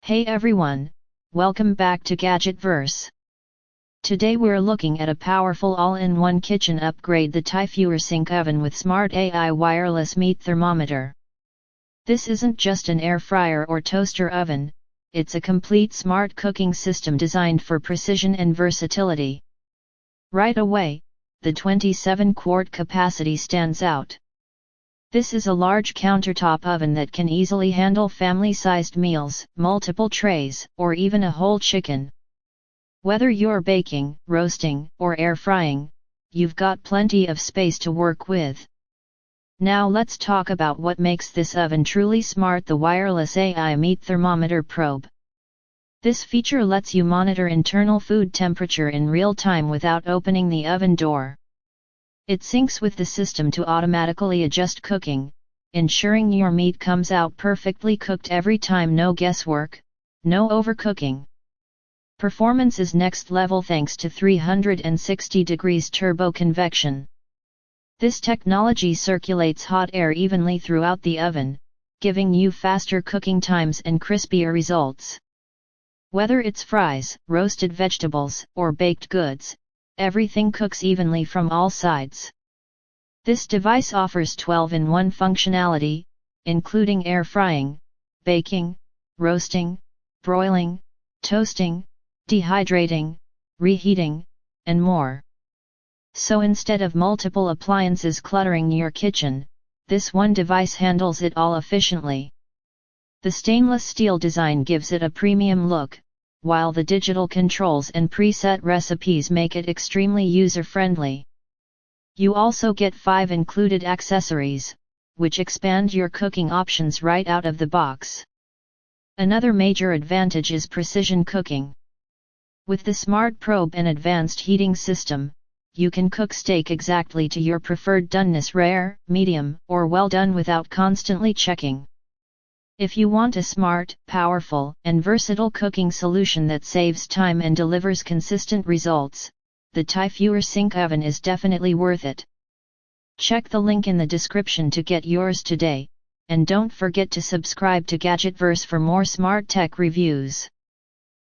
Hey everyone, welcome back to Gadgetverse. Today we're looking at a powerful all-in-one kitchen upgrade, the Typhur Sync Oven with Smart AI Wireless Meat Thermometer. This isn't just an air fryer or toaster oven, it's a complete smart cooking system designed for precision and versatility. Right away, the 27-quart capacity stands out. This is a large countertop oven that can easily handle family-sized meals, multiple trays, or even a whole chicken. Whether you're baking, roasting, or air frying, you've got plenty of space to work with. Now let's talk about what makes this oven truly smart: the wireless AI meat thermometer probe. This feature lets you monitor internal food temperature in real time without opening the oven door. It syncs with the system to automatically adjust cooking, ensuring your meat comes out perfectly cooked every time. No guesswork, no overcooking. Performance is next level thanks to 360 degrees turbo convection. This technology circulates hot air evenly throughout the oven, giving you faster cooking times and crispier results. Whether it's fries, roasted vegetables, or baked goods, everything cooks evenly from all sides. This device offers 12-in-1 functionality, including air frying, baking, roasting, broiling, toasting, dehydrating, reheating, and more. So instead of multiple appliances cluttering your kitchen, this one device handles it all efficiently. The stainless steel design gives it a premium look, while the digital controls and preset recipes make it extremely user-friendly. You also get 5 included accessories, which expand your cooking options right out of the box. Another major advantage is precision cooking. With the smart probe and advanced heating system, you can cook steak exactly to your preferred doneness: rare, medium, or well done, without constantly checking. If you want a smart, powerful, and versatile cooking solution that saves time and delivers consistent results, the Typhur Sync Oven is definitely worth it. Check the link in the description to get yours today, and don't forget to subscribe to Gadgetverse for more smart tech reviews.